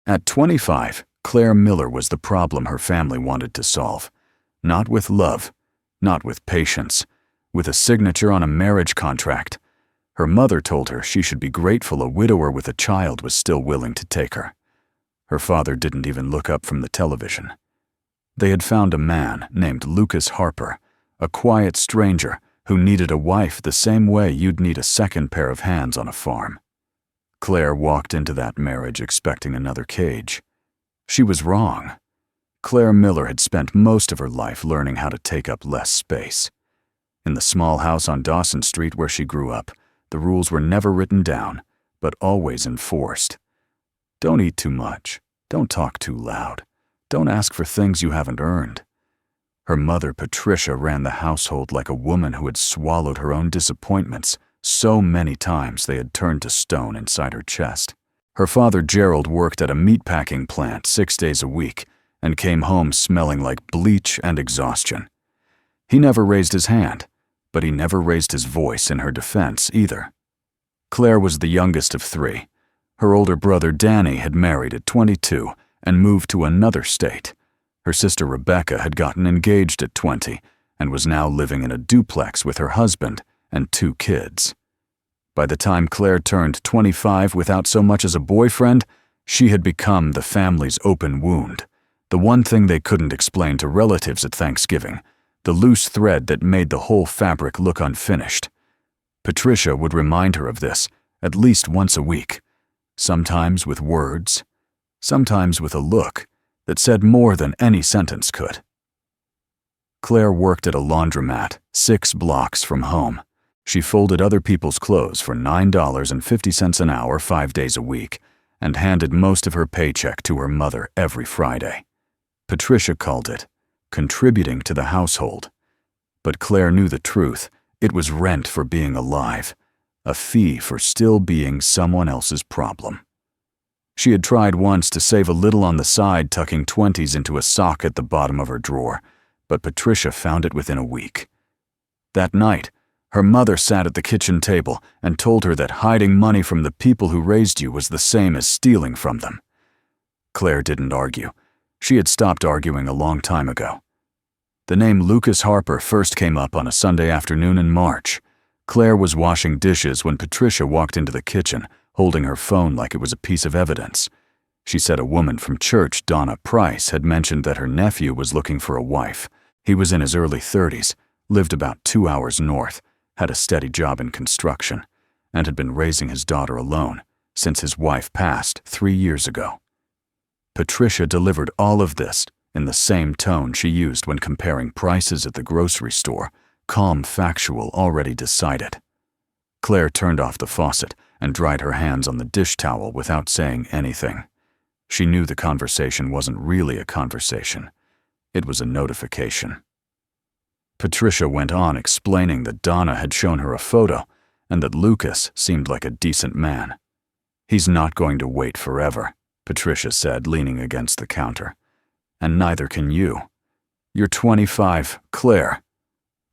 At 25, Claire Miller was the problem her family wanted to solve. Not with love, not with patience, with a signature on a marriage contract. Her mother told her she should be grateful a widower with a child was still willing to take her. Her father didn't even look up from the television. They had found a man named Lucas Harper, a quiet stranger who needed a wife the same way you'd need a second pair of hands on a farm. Claire walked into that marriage expecting another cage. She was wrong. Claire Miller had spent most of her life learning how to take up less space. In the small house on Dawson Street where she grew up, the rules were never written down, but always enforced. Don't eat too much. Don't talk too loud. Don't ask for things you haven't earned. Her mother, Patricia, ran the household like a woman who had swallowed her own disappointments so many times they had turned to stone inside her chest. Her father, Gerald, worked at a meatpacking plant 6 days a week and came home smelling like bleach and exhaustion. He never raised his hand, but he never raised his voice in her defense either. Claire was the youngest of 3. Her older brother, Danny, had married at 22 and moved to another state. Her sister, Rebecca, had gotten engaged at 20 and was now living in a duplex with her husband and 2 kids. By the time Claire turned 25 without so much as a boyfriend, she had become the family's open wound, the one thing they couldn't explain to relatives at Thanksgiving, the loose thread that made the whole fabric look unfinished. Patricia would remind her of this at least once a week, sometimes with words, sometimes with a look that said more than any sentence could. Claire worked at a laundromat 6 blocks from home. She folded other people's clothes for $9.50 an hour 5 days a week and handed most of her paycheck to her mother every Friday. Patricia called it contributing to the household. But Claire knew the truth. It was rent for being alive, a fee for still being someone else's problem. She had tried once to save a little on the side, tucking 20s into a sock at the bottom of her drawer, but Patricia found it within a week. That night, her mother sat at the kitchen table and told her that hiding money from the people who raised you was the same as stealing from them. Claire didn't argue. She had stopped arguing a long time ago. The name Lucas Harper first came up on a Sunday afternoon in March. Claire was washing dishes when Patricia walked into the kitchen, holding her phone like it was a piece of evidence. She said a woman from church, Donna Price, had mentioned that her nephew was looking for a wife. He was in his early 30s, lived about 2 hours north, had a steady job in construction, and had been raising his daughter alone since his wife passed 3 years ago. Patricia delivered all of this in the same tone she used when comparing prices at the grocery store, calm, factual, already decided. Claire turned off the faucet and dried her hands on the dish towel without saying anything. She knew the conversation wasn't really a conversation. It was a notification. Patricia went on explaining that Donna had shown her a photo and that Lucas seemed like a decent man. "He's not going to wait forever," Patricia said, leaning against the counter. "And neither can you. You're 25, Claire.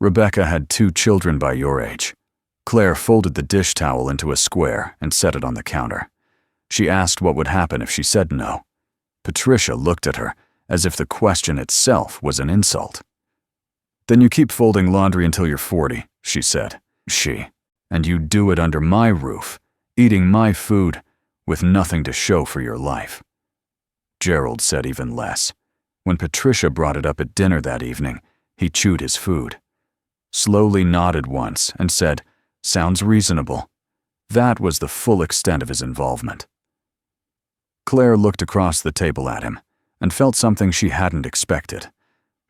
Rebecca had 2 children by your age." Claire folded the dish towel into a square and set it on the counter. She asked what would happen if she said no. Patricia looked at her as if the question itself was an insult. "Then you keep folding laundry until you're 40, she said. "And you do it under my roof, eating my food, with nothing to show for your life." Gerald said even less. When Patricia brought it up at dinner that evening, he chewed his food, slowly nodded once, and said, "Sounds reasonable." That was the full extent of his involvement. Claire looked across the table at him and felt something she hadn't expected.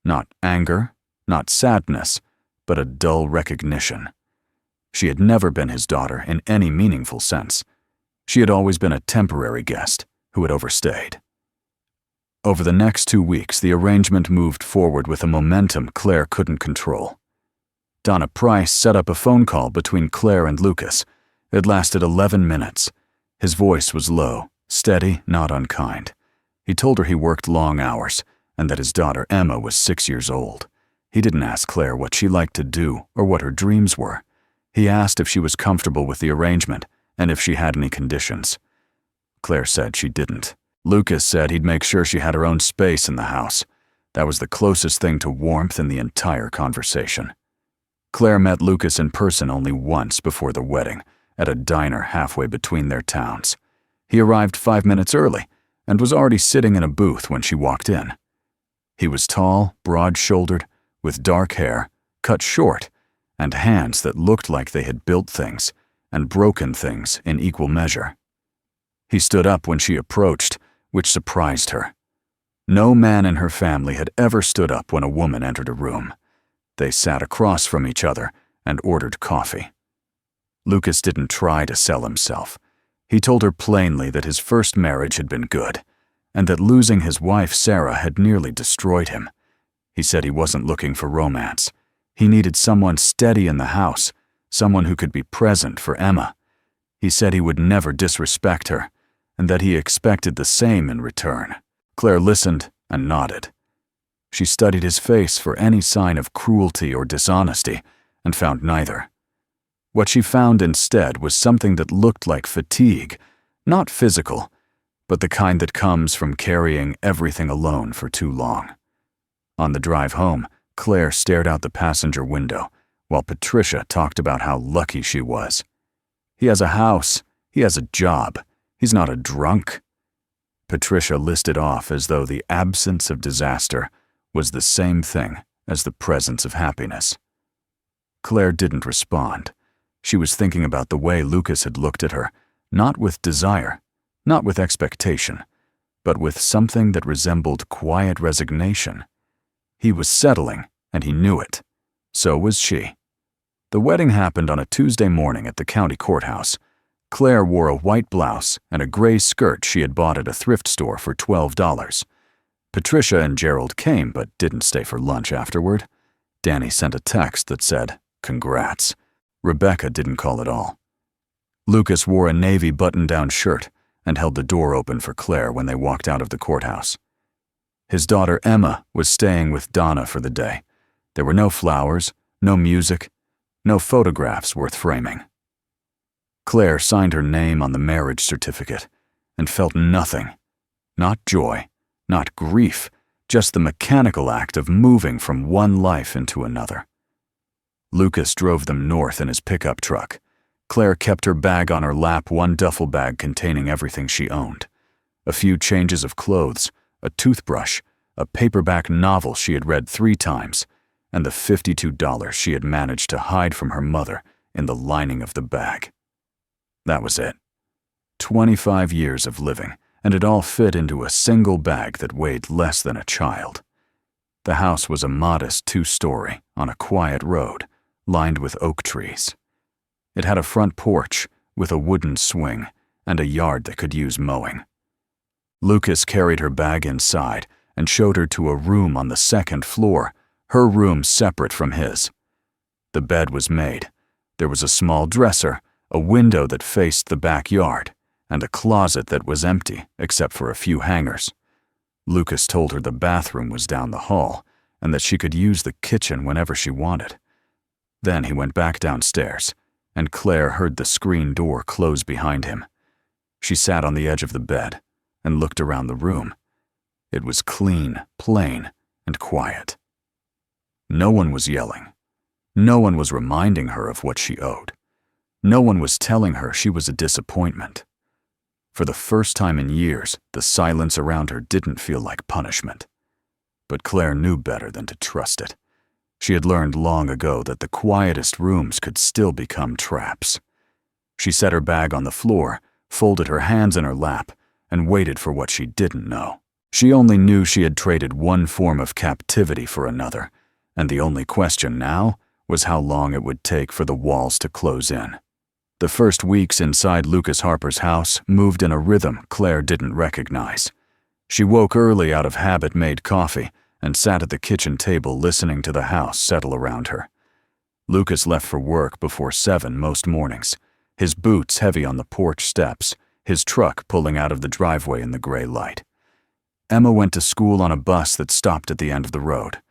Not anger, not sadness, but a dull recognition. She had never been his daughter in any meaningful sense. She had always been a temporary guest who had overstayed. Over the next 2 weeks, the arrangement moved forward with a momentum Claire couldn't control. Donna Price set up a phone call between Claire and Lucas. It lasted 11 minutes. His voice was low, steady, not unkind. He told her he worked long hours and that his daughter Emma was 6 years old. He didn't ask Claire what she liked to do or what her dreams were. He asked if she was comfortable with the arrangement and if she had any conditions. Claire said she didn't. Lucas said he'd make sure she had her own space in the house. That was the closest thing to warmth in the entire conversation. Claire met Lucas in person only once before the wedding, at a diner halfway between their towns. He arrived 5 minutes early and was already sitting in a booth when she walked in. He was tall, broad-shouldered, with dark hair, cut short, and hands that looked like they had built things and broken things in equal measure. He stood up when she approached, which surprised her. No man in her family had ever stood up when a woman entered a room. They sat across from each other and ordered coffee. Lucas didn't try to sell himself. He told her plainly that his first marriage had been good, and that losing his wife Sarah had nearly destroyed him. He said he wasn't looking for romance. He needed someone steady in the house, someone who could be present for Emma. He said he would never disrespect her, and that he expected the same in return. Claire listened and nodded. She studied his face for any sign of cruelty or dishonesty, and found neither. What she found instead was something that looked like fatigue, not physical, but the kind that comes from carrying everything alone for too long. On the drive home, Claire stared out the passenger window, while Patricia talked about how lucky she was. He has a house, he has a job, he's not a drunk. Patricia listed off as though the absence of disaster was the same thing as the presence of happiness. Claire didn't respond. She was thinking about the way Lucas had looked at her, not with desire, not with expectation, but with something that resembled quiet resignation. He was settling, and he knew it. So was she. The wedding happened on a Tuesday morning at the county courthouse. Claire wore a white blouse and a gray skirt she had bought at a thrift store for $12. Patricia and Gerald came but didn't stay for lunch afterward. Danny sent a text that said, "Congrats." Rebecca didn't call at all. Lucas wore a navy button-down shirt and held the door open for Claire when they walked out of the courthouse. His daughter Emma was staying with Donna for the day. There were no flowers, no music, no photographs worth framing. Claire signed her name on the marriage certificate and felt nothing. Not joy, not grief, just the mechanical act of moving from one life into another. Lucas drove them north in his pickup truck. Claire kept her bag on her lap, one duffel bag containing everything she owned. A few changes of clothes, a toothbrush, a paperback novel she had read 3 times, and the $52 she had managed to hide from her mother in the lining of the bag. That was it. 25 years of living, and it all fit into a single bag that weighed less than a child. The house was a modest 2-story on a quiet road, lined with oak trees. It had a front porch with a wooden swing and a yard that could use mowing. Lucas carried her bag inside and showed her to a room on the 2nd floor, her room separate from his. The bed was made. There was a small dresser, a window that faced the backyard, and a closet that was empty except for a few hangers. Lucas told her the bathroom was down the hall and that she could use the kitchen whenever she wanted. Then he went back downstairs, and Claire heard the screen door close behind him. She sat on the edge of the bed and looked around the room. It was clean, plain, and quiet. No one was yelling. No one was reminding her of what she owed. No one was telling her she was a disappointment. For the first time in years, the silence around her didn't feel like punishment. But Claire knew better than to trust it. She had learned long ago that the quietest rooms could still become traps. She set her bag on the floor, folded her hands in her lap, and waited for what she didn't know. She only knew she had traded one form of captivity for another, and the only question now was how long it would take for the walls to close in. The first weeks inside Lucas Harper's house moved in a rhythm Claire didn't recognize. She woke early out of habit, made coffee, and sat at the kitchen table listening to the house settle around her. Lucas left for work before 7 most mornings, his boots heavy on the porch steps, his truck pulling out of the driveway in the gray light. Emma went to school on a bus that stopped at the end of the road.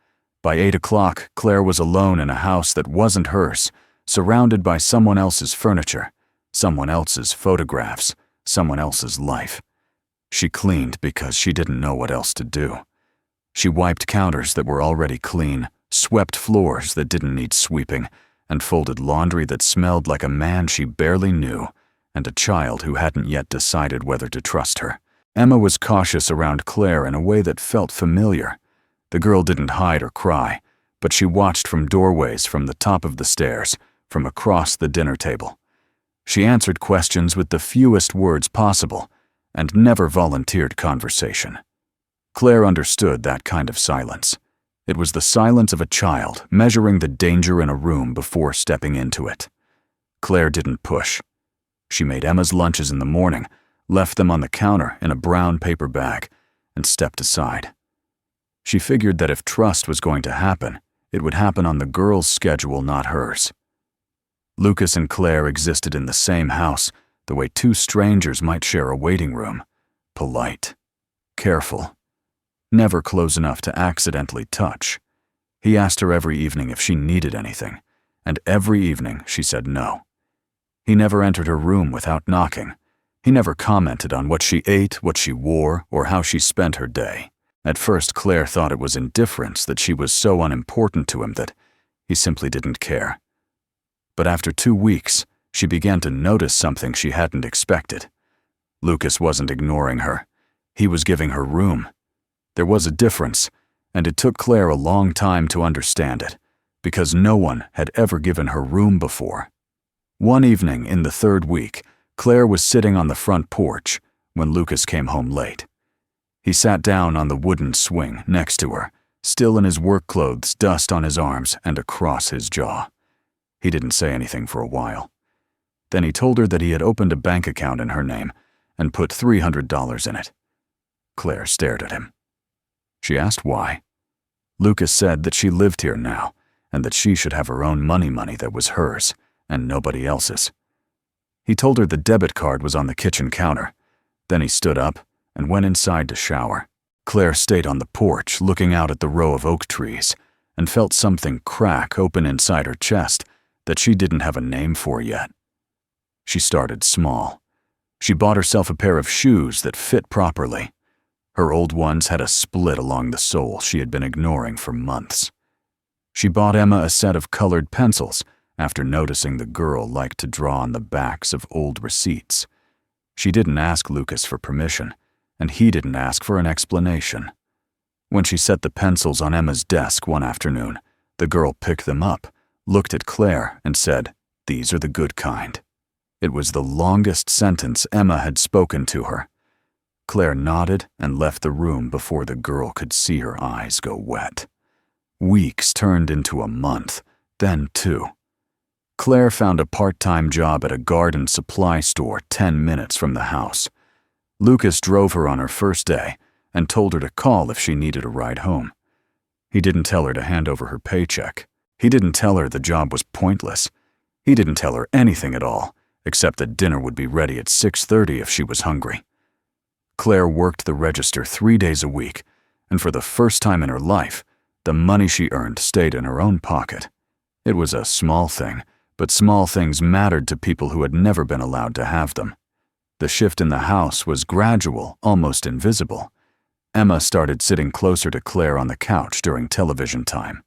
By 8 o'clock, Claire was alone in a house that wasn't hers, surrounded by someone else's furniture, someone else's photographs, someone else's life. She cleaned because she didn't know what else to do. She wiped counters that were already clean, swept floors that didn't need sweeping, and folded laundry that smelled like a man she barely knew and a child who hadn't yet decided whether to trust her. Emma was cautious around Claire in a way that felt familiar. The girl didn't hide or cry, but she watched from doorways, from the top of the stairs, from across the dinner table. She answered questions with the fewest words possible and never volunteered conversation. Claire understood that kind of silence. It was the silence of a child measuring the danger in a room before stepping into it. Claire didn't push. She made Emma's lunches in the morning, left them on the counter in a brown paper bag, and stepped aside. She figured that if trust was going to happen, it would happen on the girl's schedule, not hers. Lucas and Claire existed in the same house, the way two strangers might share a waiting room. Polite, careful, never close enough to accidentally touch. He asked her every evening if she needed anything, and every evening she said no. He never entered her room without knocking. He never commented on what she ate, what she wore, or how she spent her day. At first, Claire thought it was indifference, that she was so unimportant to him that he simply didn't care. But after 2 weeks, she began to notice something she hadn't expected. Lucas wasn't ignoring her. He was giving her room. There was a difference, and it took Claire a long time to understand it, because no one had ever given her room before. One evening in the 3rd week, Claire was sitting on the front porch when Lucas came home late. He sat down on the wooden swing next to her, still in his work clothes, dust on his arms and across his jaw. He didn't say anything for a while. Then he told her that he had opened a bank account in her name and put $300 in it. Claire stared at him. She asked why. Lucas said that she lived here now and that she should have her own money that was hers and nobody else's. He told her the debit card was on the kitchen counter. Then he stood up and went inside to shower. Claire stayed on the porch looking out at the row of oak trees and felt something crack open inside her chest that she didn't have a name for yet. She started small. She bought herself a pair of shoes that fit properly. Her old ones had a split along the sole she had been ignoring for months. She bought Emma a set of colored pencils after noticing the girl liked to draw on the backs of old receipts. She didn't ask Lucas for permission, and he didn't ask for an explanation. When she set the pencils on Emma's desk one afternoon, the girl picked them up, looked at Claire, and said, "These are the good kind." It was the longest sentence Emma had spoken to her. Claire nodded and left the room before the girl could see her eyes go wet. Weeks turned into a month, then 2. Claire found a part-time job at a garden supply store 10 minutes from the house. Lucas drove her on her first day and told her to call if she needed a ride home. He didn't tell her to hand over her paycheck. He didn't tell her the job was pointless. He didn't tell her anything at all, except that dinner would be ready at 6:30 if she was hungry. Claire worked the register 3 days a week, and for the first time in her life, the money she earned stayed in her own pocket. It was a small thing, but small things mattered to people who had never been allowed to have them. The shift in the house was gradual, almost invisible. Emma started sitting closer to Claire on the couch during television time.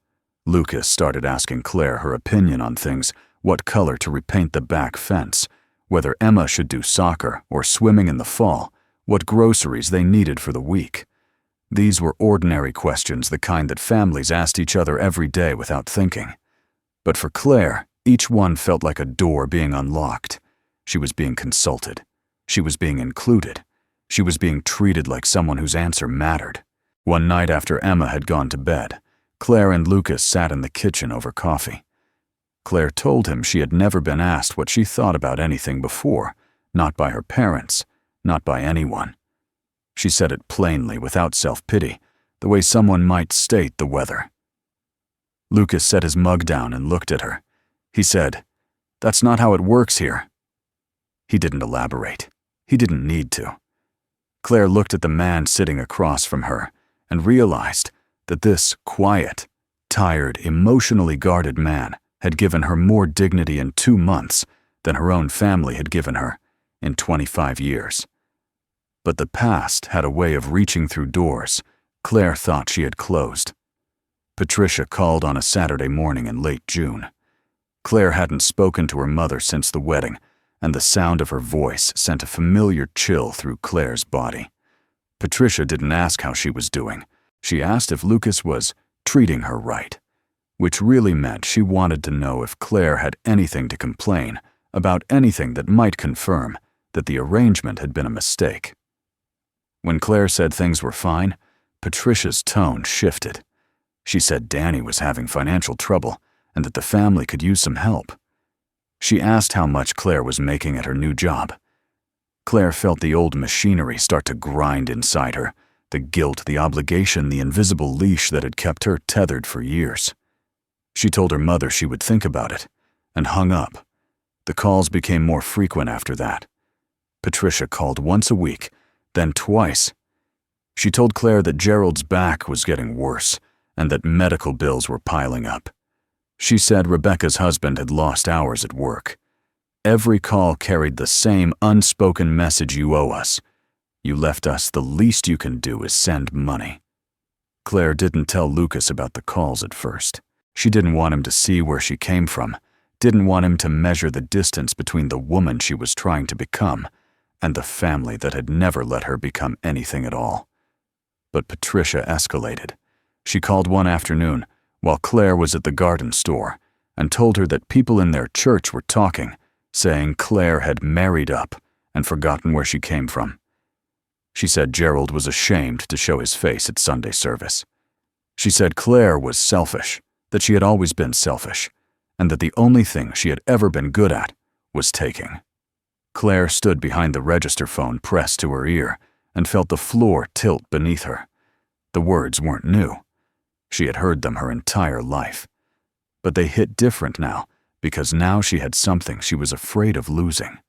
Lucas started asking Claire her opinion on things, what color to repaint the back fence, whether Emma should do soccer or swimming in the fall, what groceries they needed for the week. These were ordinary questions, the kind that families asked each other every day without thinking. But for Claire, each one felt like a door being unlocked. She was being consulted. She was being included. She was being treated like someone whose answer mattered. One night after Emma had gone to bed, Claire and Lucas sat in the kitchen over coffee. Claire told him she had never been asked what she thought about anything before, not by her parents, not by anyone. She said it plainly, without self-pity, the way someone might state the weather. Lucas set his mug down and looked at her. He said, "That's not how it works here." He didn't elaborate. He didn't need to. Claire looked at the man sitting across from her and realized that this quiet, tired, emotionally guarded man had given her more dignity in 2 months than her own family had given her in 25 years. But the past had a way of reaching through doors Claire thought she had closed. Patricia called on a Saturday morning in late June. Claire hadn't spoken to her mother since the wedding, and the sound of her voice sent a familiar chill through Claire's body. Patricia didn't ask how she was doing. She asked if Lucas was treating her right, which really meant she wanted to know if Claire had anything to complain about, anything that might confirm that the arrangement had been a mistake. When Claire said things were fine, Patricia's tone shifted. She said Danny was having financial trouble and that the family could use some help. She asked how much Claire was making at her new job. Claire felt the old machinery start to grind inside her, the guilt, the obligation, the invisible leash that had kept her tethered for years. She told her mother she would think about it, and hung up. The calls became more frequent after that. Patricia called once a week, then twice. She told Claire that Gerald's back was getting worse, and that medical bills were piling up. She said Rebecca's husband had lost hours at work. Every call carried the same unspoken message: you owe us. You left us, the least you can do is send money. Claire didn't tell Lucas about the calls at first. She didn't want him to see where she came from, didn't want him to measure the distance between the woman she was trying to become and the family that had never let her become anything at all. But Patricia escalated. She called one afternoon while Claire was at the garden store and told her that people in their church were talking, saying Claire had married up and forgotten where she came from. She said Gerald was ashamed to show his face at Sunday service. She said Claire was selfish, that she had always been selfish, and that the only thing she had ever been good at was taking. Claire stood behind the register phone pressed to her ear and felt the floor tilt beneath her. The words weren't new. She had heard them her entire life. But they hit different now, because now she had something she was afraid of losing.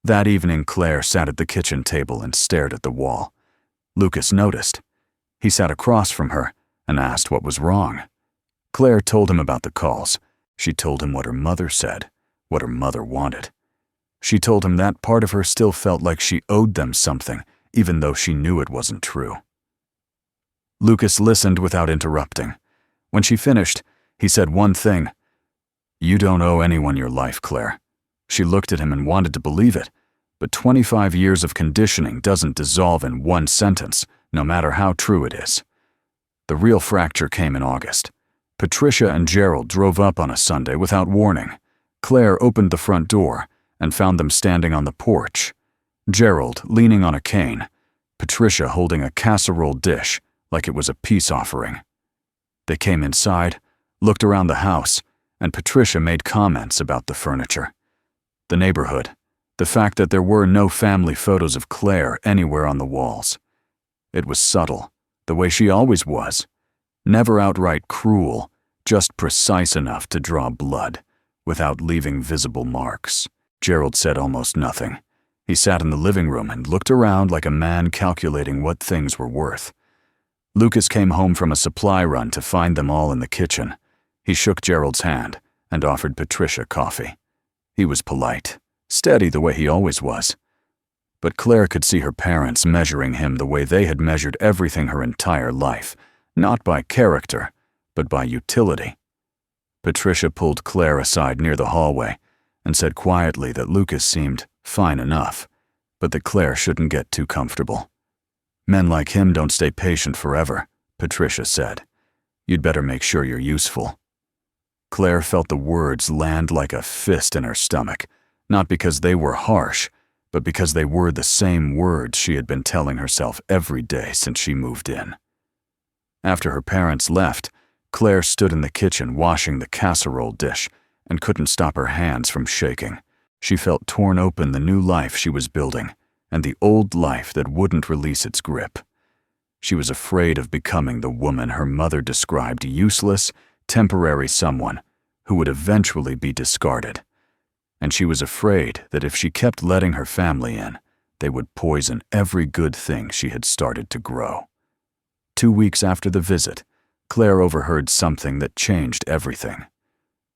That evening, Claire sat at the kitchen table and stared at the wall. Lucas noticed. He sat across from her and asked what was wrong. Claire told him about the calls. She told him what her mother said, what her mother wanted. She told him that part of her still felt like she owed them something, even though she knew it wasn't true. Lucas listened without interrupting. When she finished, he said one thing: "You don't owe anyone your life, Claire." She looked at him and wanted to believe it, but 25 years of conditioning doesn't dissolve in one sentence, no matter how true it is. The real fracture came in August. Patricia and Gerald drove up on a Sunday without warning. Claire opened the front door and found them standing on the porch. Gerald leaning on a cane, Patricia holding a casserole dish like it was a peace offering. They came inside, looked around the house, and Patricia made comments about the furniture, the neighborhood, the fact that there were no family photos of Claire anywhere on the walls. It was subtle, the way she always was. Never outright cruel, just precise enough to draw blood, without leaving visible marks. Gerald said almost nothing. He sat in the living room and looked around like a man calculating what things were worth. Lucas came home from a supply run to find them all in the kitchen. He shook Gerald's hand and offered Patricia coffee. He was polite, steady the way he always was. But Claire could see her parents measuring him the way they had measured everything her entire life, not by character, but by utility. Patricia pulled Claire aside near the hallway and said quietly that Lucas seemed fine enough, but that Claire shouldn't get too comfortable. "Men like him don't stay patient forever," Patricia said. "You'd better make sure you're useful." Claire felt the words land like a fist in her stomach, not because they were harsh, but because they were the same words she had been telling herself every day since she moved in. After her parents left, Claire stood in the kitchen washing the casserole dish and couldn't stop her hands from shaking. She felt torn open the new life she was building and the old life that wouldn't release its grip. She was afraid of becoming the woman her mother described: useless, temporary someone who would eventually be discarded. And she was afraid that if she kept letting her family in, they would poison every good thing she had started to grow. 2 weeks after the visit, Claire overheard something that changed everything.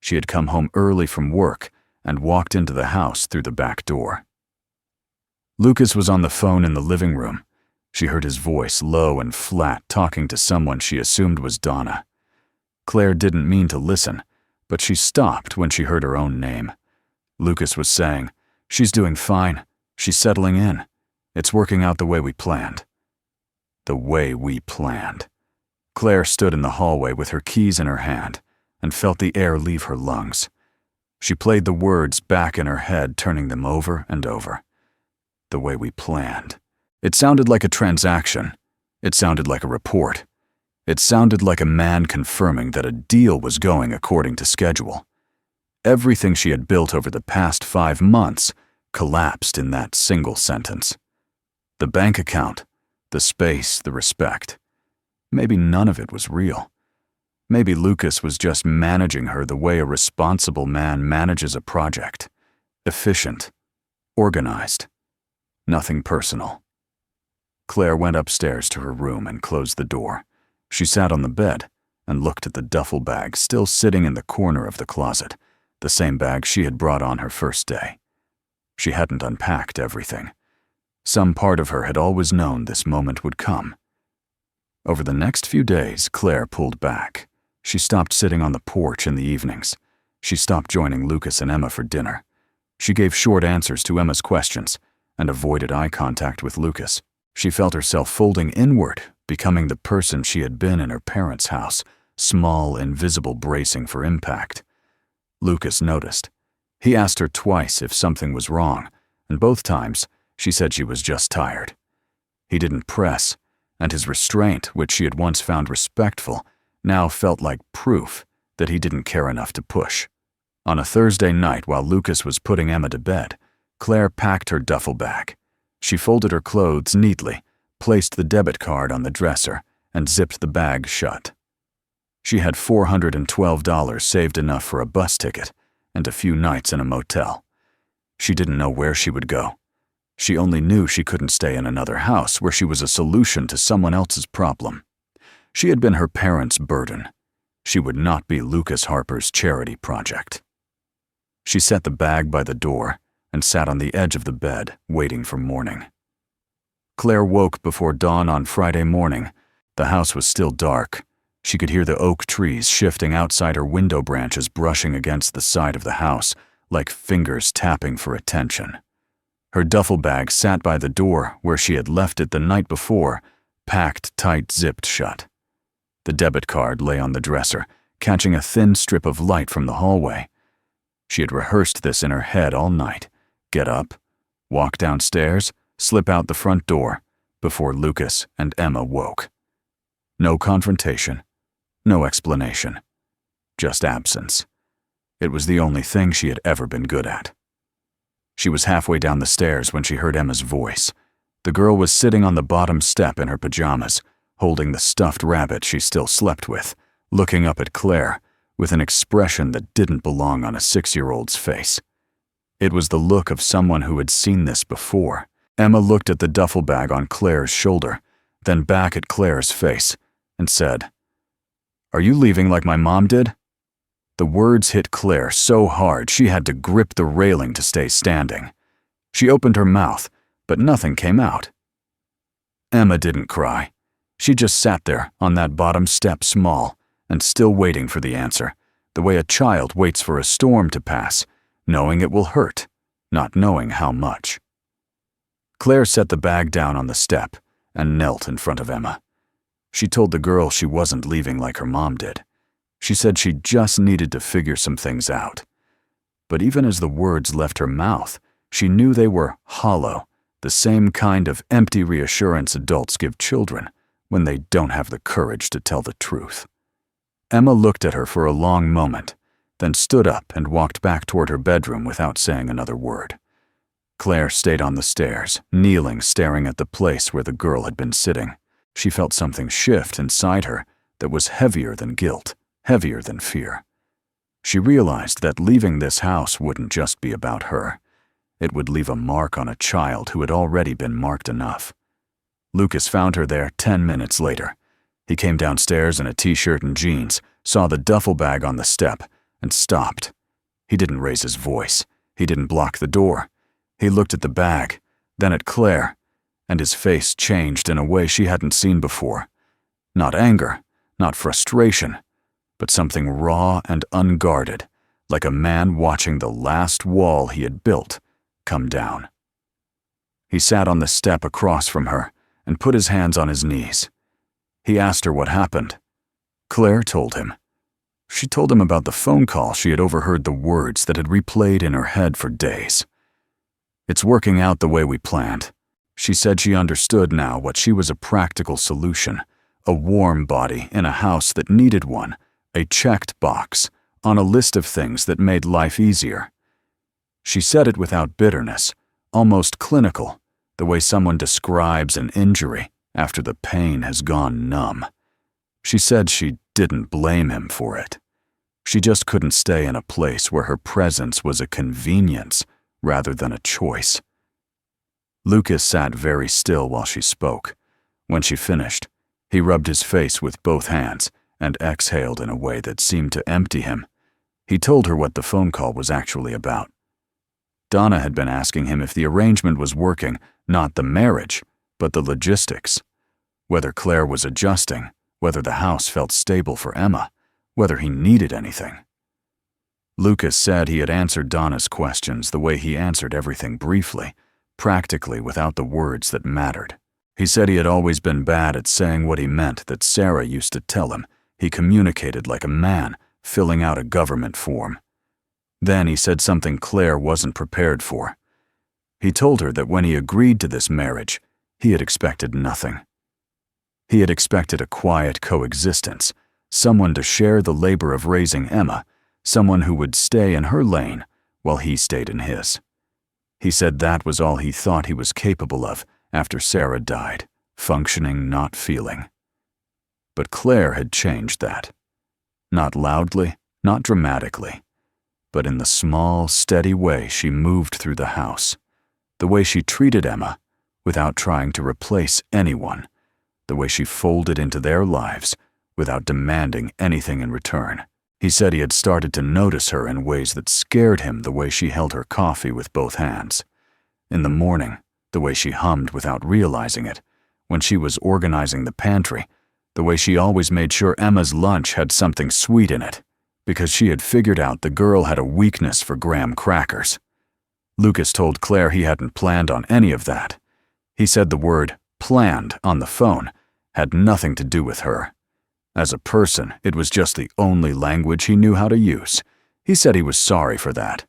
She had come home early from work and walked into the house through the back door. Lucas was on the phone in the living room. She heard his voice, low and flat, talking to someone she assumed was Donna. Claire didn't mean to listen, but she stopped when she heard her own name. Lucas was saying, "She's doing fine. She's settling in. It's working out the way we planned." The way we planned. Claire stood in the hallway with her keys in her hand and felt the air leave her lungs. She played the words back in her head, turning them over and over. The way we planned. It sounded like a transaction. It sounded like a report. It sounded like a man confirming that a deal was going according to schedule. Everything she had built over the past 5 months collapsed in that single sentence. The bank account, the space, the respect. Maybe none of it was real. Maybe Lucas was just managing her the way a responsible man manages a project. Efficient. Organized. Nothing personal. Claire went upstairs to her room and closed the door. She sat on the bed and looked at the duffel bag still sitting in the corner of the closet, the same bag she had brought on her first day. She hadn't unpacked everything. Some part of her had always known this moment would come. Over the next few days, Claire pulled back. She stopped sitting on the porch in the evenings. She stopped joining Lucas and Emma for dinner. She gave short answers to Emma's questions and avoided eye contact with Lucas. She felt herself folding inward, becoming the person she had been in her parents' house, small, invisible, bracing for impact. Lucas noticed. He asked her twice if something was wrong, and both times she said she was just tired. He didn't press, and his restraint, which she had once found respectful, now felt like proof that he didn't care enough to push. On a Thursday night while Lucas was putting Emma to bed, Claire packed her duffel bag. She folded her clothes neatly, placed the debit card on the dresser, and zipped the bag shut. She had $412 saved, enough for a bus ticket and a few nights in a motel. She didn't know where she would go. She only knew she couldn't stay in another house where she was a solution to someone else's problem. She had been her parents' burden. She would not be Lucas Harper's charity project. She set the bag by the door and sat on the edge of the bed, waiting for morning. Claire woke before dawn on Friday morning. The house was still dark. She could hear the oak trees shifting outside her window branches brushing against the side of the house, like fingers tapping for attention. Her duffel bag sat by the door where she had left it the night before, packed tight, zipped shut. The debit card lay on the dresser, catching a thin strip of light from the hallway. She had rehearsed this in her head all night. Get up, walk downstairs, slip out the front door, before Lucas and Emma woke. No confrontation, no explanation, just absence. It was the only thing she had ever been good at. She was halfway down the stairs when she heard Emma's voice. The girl was sitting on the bottom step in her pajamas, holding the stuffed rabbit she still slept with, looking up at Claire with an expression that didn't belong on a 6-year-old's face. It was the look of someone who had seen this before. Emma looked at the duffel bag on Claire's shoulder, then back at Claire's face, and said, "Are you leaving like my mom did?" The words hit Claire so hard she had to grip the railing to stay standing. She opened her mouth, but nothing came out. Emma didn't cry. She just sat there on that bottom step, small, and still waiting for the answer, the way a child waits for a storm to pass, knowing it will hurt, not knowing how much. Claire set the bag down on the step and knelt in front of Emma. She told the girl she wasn't leaving like her mom did. She said she just needed to figure some things out. But even as the words left her mouth, she knew they were hollow, the same kind of empty reassurance adults give children when they don't have the courage to tell the truth. Emma looked at her for a long moment, then stood up and walked back toward her bedroom without saying another word. Claire stayed on the stairs, kneeling, staring at the place where the girl had been sitting. She felt something shift inside her that was heavier than guilt, heavier than fear. She realized that leaving this house wouldn't just be about her. It would leave a mark on a child who had already been marked enough. Lucas found her there 10 minutes later. He came downstairs in a t-shirt and jeans, saw the duffel bag on the step, and stopped. He didn't raise his voice. He didn't block the door. He looked at the bag, then at Claire, and his face changed in a way she hadn't seen before. Not anger, not frustration, but something raw and unguarded, like a man watching the last wall he had built come down. He sat on the step across from her and put his hands on his knees. He asked her what happened. Claire told him. She told him about the phone call she had overheard, the words that had replayed in her head for days. "It's working out the way we planned." She said she understood now what she was: a practical solution, a warm body in a house that needed one, a checked box on a list of things that made life easier. She said it without bitterness, almost clinical, the way someone describes an injury after the pain has gone numb. She said she didn't blame him for it. She just couldn't stay in a place where her presence was a convenience rather than a choice. Lucas sat very still while she spoke. When she finished, he rubbed his face with both hands and exhaled in a way that seemed to empty him. He told her what the phone call was actually about. Donna had been asking him if the arrangement was working, not the marriage, but the logistics. Whether Claire was adjusting, whether the house felt stable for Emma, whether he needed anything. Lucas said he had answered Donna's questions the way he answered everything: briefly, practically, without the words that mattered. He said he had always been bad at saying what he meant that Sarah used to tell him. He communicated like a man, filling out a government form. Then he said something Claire wasn't prepared for. He told her that when he agreed to this marriage, he had expected nothing. He had expected a quiet coexistence, someone to share the labor of raising Emma, someone who would stay in her lane while he stayed in his. He said that was all he thought he was capable of after Sarah died, functioning, not feeling. But Claire had changed that. Not loudly, not dramatically, but in the small, steady way she moved through the house, the way she treated Emma without trying to replace anyone, the way she folded into their lives without demanding anything in return. He said he had started to notice her in ways that scared him: the way she held her coffee with both hands. In the morning, the way she hummed without realizing it. When she was organizing the pantry, the way she always made sure Emma's lunch had something sweet in it, because she had figured out the girl had a weakness for graham crackers. Lucas told Claire he hadn't planned on any of that. He said the word "planned" on the phone had nothing to do with her. As a person, it was just the only language he knew how to use. He said he was sorry for that.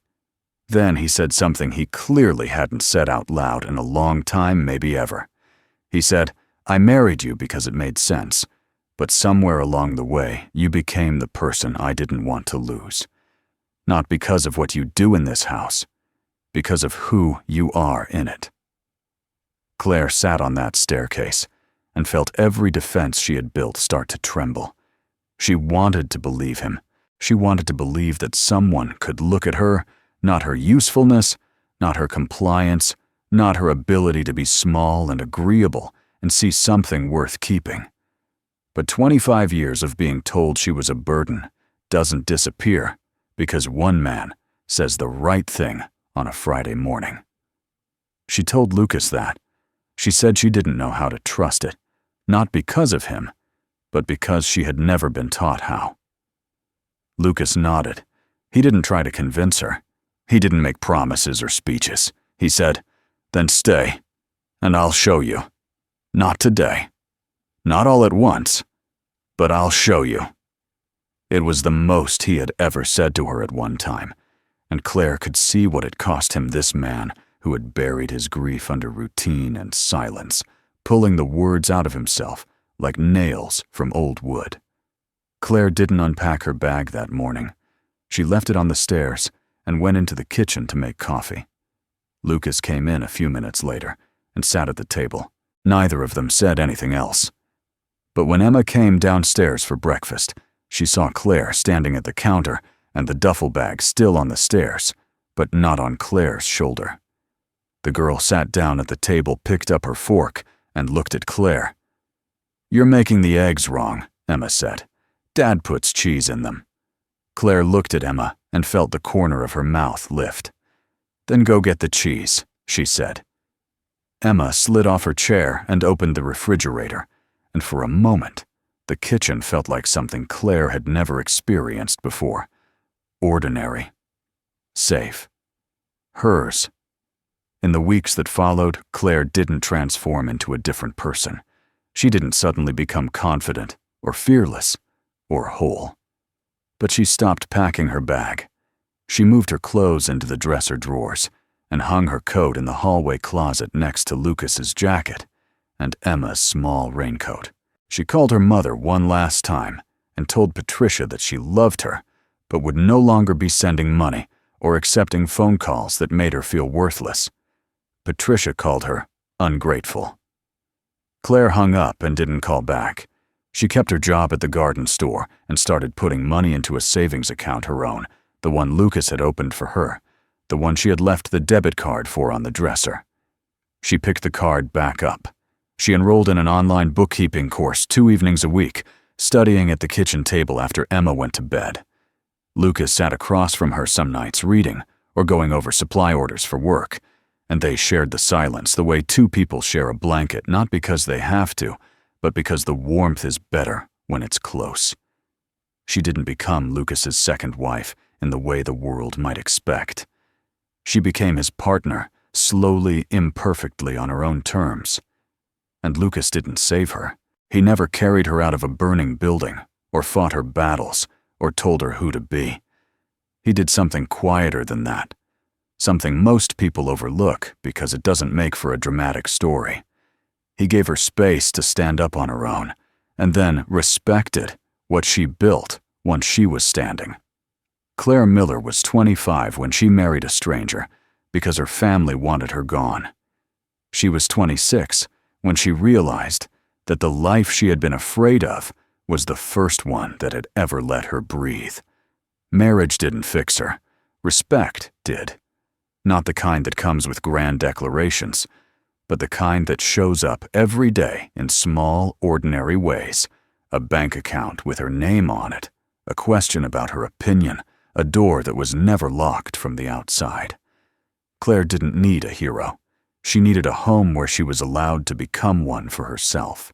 Then he said something he clearly hadn't said out loud in a long time, maybe ever. He said, "I married you because it made sense, but somewhere along the way, you became the person I didn't want to lose. Not because of what you do in this house, because of who you are in it." Claire sat on that staircase and felt every defense she had built start to tremble. She wanted to believe him. She wanted to believe that someone could look at her, not her usefulness, not her compliance, not her ability to be small and agreeable, and see something worth keeping. But 25 years of being told she was a burden doesn't disappear because one man says the right thing on a Friday morning. She told Lucas that. She said she didn't know how to trust it, not because of him, but because she had never been taught how. Lucas nodded. He didn't try to convince her. He didn't make promises or speeches. He said, "Then stay, and I'll show you. Not today. Not all at once, but I'll show you." It was the most he had ever said to her at one time, and Claire could see what it cost him, this man who had buried his grief under routine and silence, pulling the words out of himself like nails from old wood. Claire didn't unpack her bag that morning. She left it on the stairs and went into the kitchen to make coffee. Lucas came in a few minutes later and sat at the table. Neither of them said anything else. But when Emma came downstairs for breakfast, she saw Claire standing at the counter and the duffel bag still on the stairs, but not on Claire's shoulder. The girl sat down at the table, picked up her fork, and looked at Claire. "You're making the eggs wrong," Emma said. "Dad puts cheese in them." Claire looked at Emma and felt the corner of her mouth lift. "Then go get the cheese," she said. Emma slid off her chair and opened the refrigerator, and for a moment, the kitchen felt like something Claire had never experienced before. Ordinary. Safe. Hers. In the weeks that followed, Claire didn't transform into a different person. She didn't suddenly become confident, or fearless, or whole. But she stopped packing her bag. She moved her clothes into the dresser drawers and hung her coat in the hallway closet next to Lucas's jacket and Emma's small raincoat. She called her mother one last time and told Patricia that she loved her, but would no longer be sending money or accepting phone calls that made her feel worthless. Patricia called her ungrateful. Claire hung up and didn't call back. She kept her job at the garden store and started putting money into a savings account her own, the one Lucas had opened for her, the one she had left the debit card for on the dresser. She picked the card back up. She enrolled in an online bookkeeping course 2 evenings a week, studying at the kitchen table after Emma went to bed. Lucas sat across from her some nights reading or going over supply orders for work, and they shared the silence the way 2 people share a blanket, not because they have to, but because the warmth is better when it's close. She didn't become Lucas's second wife in the way the world might expect. She became his partner, slowly, imperfectly on her own terms. And Lucas didn't save her. He never carried her out of a burning building, or fought her battles, or told her who to be. He did something quieter than that, something most people overlook because it doesn't make for a dramatic story. He gave her space to stand up on her own, and then respected what she built once she was standing. Claire Miller was 25 when she married a stranger because her family wanted her gone. She was 26 when she realized that the life she had been afraid of was the first one that had ever let her breathe. Marriage didn't fix her. Respect did. Not the kind that comes with grand declarations, but the kind that shows up every day in small, ordinary ways. A bank account with her name on it, a question about her opinion, a door that was never locked from the outside. Claire didn't need a hero. She needed a home where she was allowed to become one for herself.